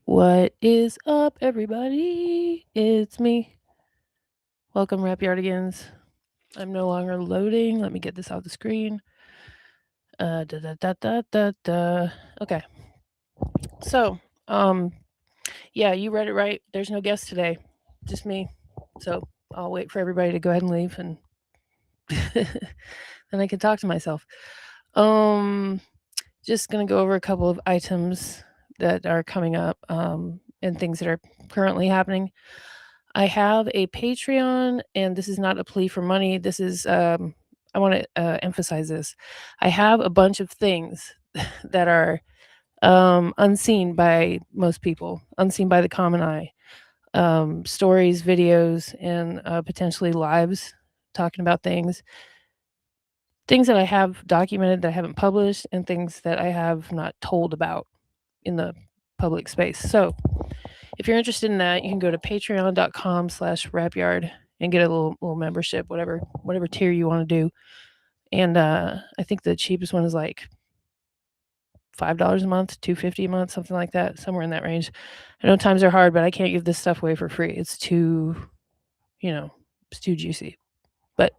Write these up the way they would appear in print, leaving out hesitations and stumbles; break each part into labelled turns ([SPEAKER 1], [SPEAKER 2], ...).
[SPEAKER 1] What is up, everybody? It's me. Welcome, Rapyardigans. I'm no longer loading. Let me get this off the screen. Da da da da da da. Okay. So, yeah, you read it right. There's no guest today, just me. So I'll wait for everybody to go ahead and leave, and then I can talk to myself. Just gonna go over a couple of items that are coming up, and things that are currently happening. I have a Patreon, and this is not a plea for money. This is, I want to emphasize this. I have a bunch of things that are unseen by most people, unseen by the common eye. Stories, videos, and potentially lives talking about things that I have documented that I haven't published, and things that I have not told about in the public space. So if you're interested in that, you can go to patreon.com/rapyard and get a little membership, whatever tier you want to do. and I think the cheapest one is like $5 a month, $2.50 a month, something like that, somewhere in that range. I know times are hard, but I can't give this stuff away for free. It's too, you know, it's too juicy. But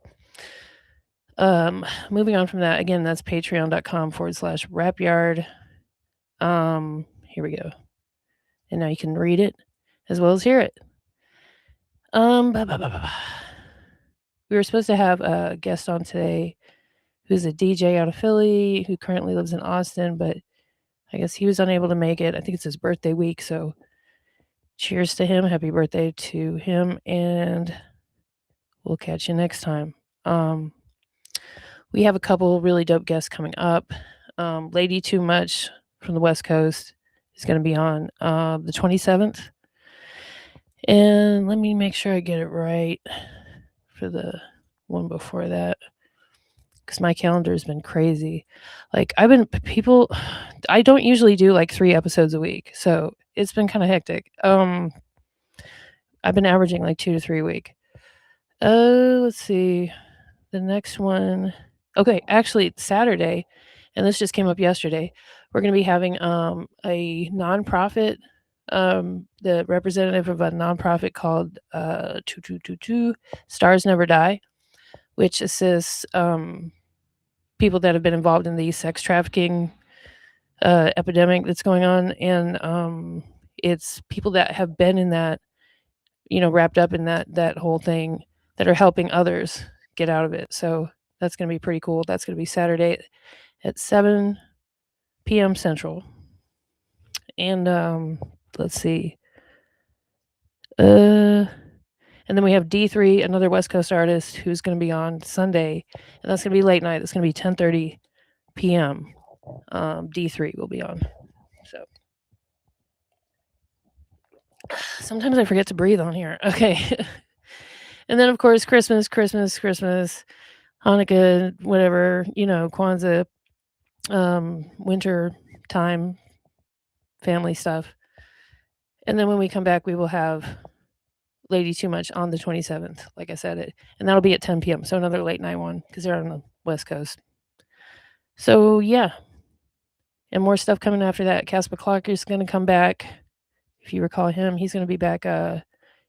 [SPEAKER 1] moving on from that, again, that's patreon.com/rapyard. Here we go. And now you can read it as well as hear it. Bah, bah, bah, bah, bah. We were supposed to have a guest on today who's a DJ out of Philly who currently lives in Austin, but I guess he was unable to make it. I think it's his birthday week, so cheers to him. Happy birthday to him, and we'll catch you next time. We have a couple really dope guests coming up. Lady Too Much from the West Coast is going to be on the 27th. And let me make sure I get it right for the one before that, because my calendar has been crazy. Like, I don't usually do like 3 episodes a week, so it's been kind of hectic. I've been averaging like 2 to 3 a week. Let's see. The next one. Okay, actually, Saturday, and this just came up yesterday. We're going to be having a nonprofit, the representative of a nonprofit called 2222 Stars Never Die, which assists people that have been involved in the sex trafficking epidemic that's going on, and it's people that have been in that, wrapped up in that whole thing, that are helping others get out of it. So that's going to be pretty cool. That's going to be Saturday at 7 p.m. Central. And let's see. And then we have D3, another West Coast artist who's going to be on Sunday, and that's going to be late night. It's going to be 10:30 p.m. D3 will be on. So sometimes I forget to breathe on here. Okay. And then, of course, Christmas, Hanukkah, whatever, Kwanzaa, winter time, family stuff. And then when we come back, we will have Lady Too Much on the 27th, like I said, and that'll be at 10 p.m. So another late night one because they're on the West Coast. So yeah, and more stuff coming after that. Casper Clark is going to come back. If you recall him, he's going to be back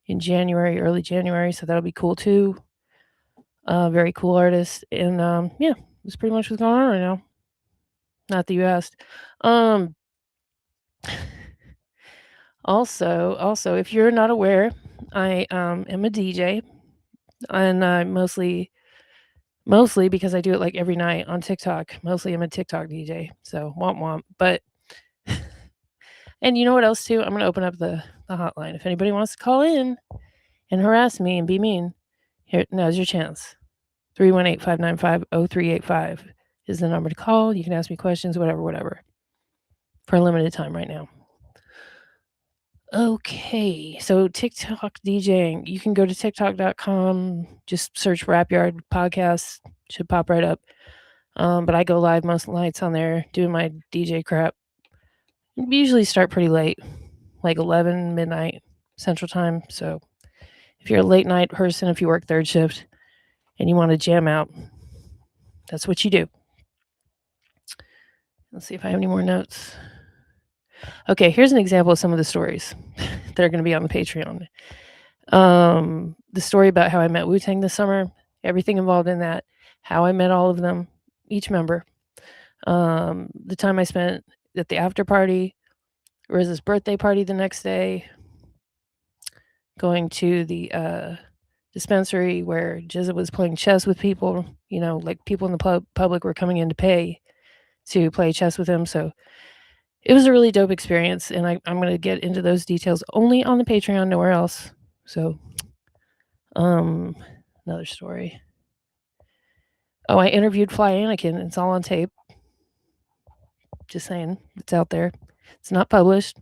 [SPEAKER 1] in January, early January. So that'll be cool too. Very cool artist. And yeah, that's pretty much what's going on right now. Not that you asked. Also, if you're not aware, I am a DJ, and mostly because I do it like every night on TikTok. Mostly I'm a TikTok DJ, so womp womp. But and you know what else too? I'm gonna open up the hotline. If anybody wants to call in and harass me and be mean, here, now's your chance. 318-595-0385 is the number to call. You can ask me questions, whatever, for a limited time right now. Okay, so TikTok DJing. You can go to tiktok.com, just search Rapyard Podcast, should pop right up. But I go live most nights on there doing my DJ crap. We usually start pretty late, like 11 midnight Central Time. So if you're a late night person, if you work third shift and you want to jam out, that's what you do. Let's see if I have any more notes. Okay, here's an example of some of the stories that are going to be on the Patreon. The story about how I met Wu-Tang this summer, everything involved in that, how I met all of them, each member, the time I spent at the after party, Riz's birthday party the next day, going to the dispensary where Jizza was playing chess with people, like people in the public were coming in to pay to play chess with him. So it was a really dope experience, and I'm going to get into those details only on the Patreon, nowhere else. So, another story. Oh, I interviewed Fly Anakin. It's all on tape. Just saying, it's out there. It's not published.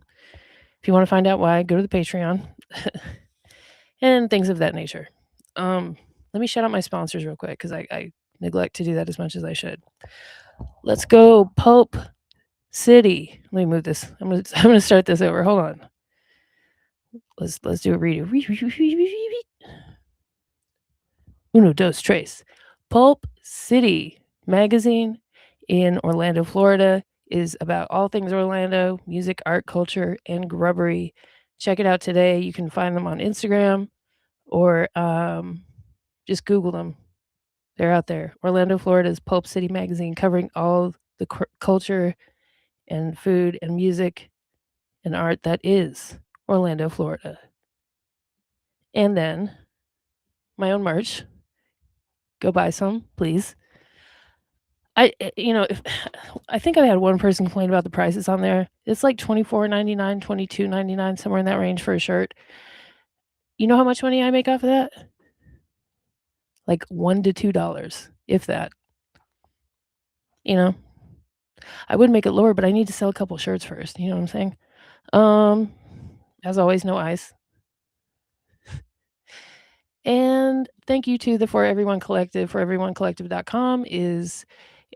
[SPEAKER 1] If you want to find out why, go to the Patreon and things of that nature. Let me shout out my sponsors real quick because I neglect to do that as much as I should. Let's go, Pulp City. Let me move this. I'm gonna start this over. Hold on. Let's do a redo. Uno, dos, tres. Pulp City. magazine in Orlando, Florida is about all things Orlando, music, art, culture, and grubbery. Check it out today. You can find them on Instagram or just Google them. They're out there. Orlando, Florida's Pulp City magazine covering all the culture and food and music and art that is Orlando, Florida. And then my own merch. Go buy some, please. If I think I had one person complain about the prices on there. It's like $24.99, $22.99, somewhere in that range for a shirt. You know how much money I make off of that? Like $1 to $2, if that. You know, I would make it lower, but I need to sell a couple shirts first. You know what I'm saying? Um, as always, no ice. And thank you to the For Everyone Collective. ForEveryOneCollective.com is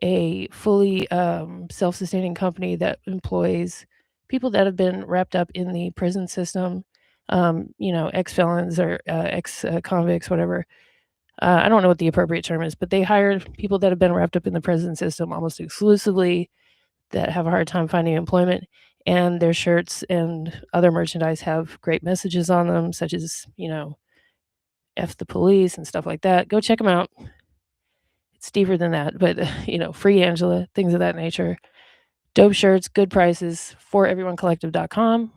[SPEAKER 1] a fully self-sustaining company that employs people that have been wrapped up in the prison system, ex-felons or ex-convicts, whatever. I don't know what the appropriate term is, but they hire people that have been wrapped up in the prison system almost exclusively that have a hard time finding employment. And their shirts and other merchandise have great messages on them, such as, F the police and stuff like that. Go check them out. It's deeper than that, but free Angela, things of that nature. Dope shirts, good prices, foreveryone.collective.com,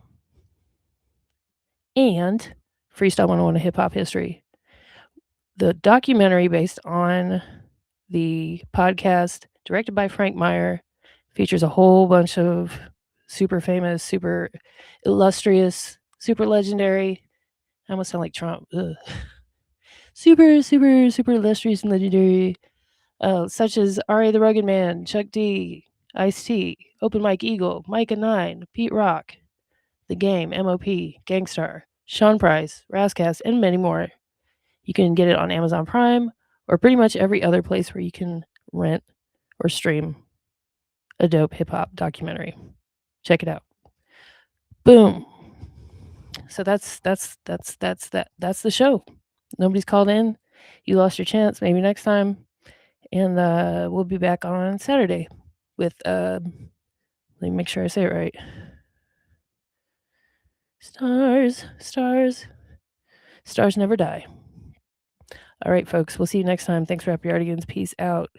[SPEAKER 1] and Freestyle 101 Hip Hop History. The documentary based on the podcast, directed by Frank Meyer, features a whole bunch of super famous, super illustrious, super legendary. I almost sound like Trump. Ugh. Super, super, super illustrious and legendary, such as R.A. the Rugged Man, Chuck D, Ice-T, Open Mike Eagle, Micah 9, Pete Rock, The Game, M.O.P., Gangstar, Sean Price, Rascast, and many more. You can get it on Amazon Prime or pretty much every other place where you can rent or stream a dope hip hop documentary. Check it out. Boom. So that's the show. Nobody's called in. You lost your chance. Maybe next time. And we'll be back on Saturday with let me make sure I say it right. Stars, stars, stars never die. All right, folks. We'll see you next time. Thanks for Happy Yardigans. Peace out.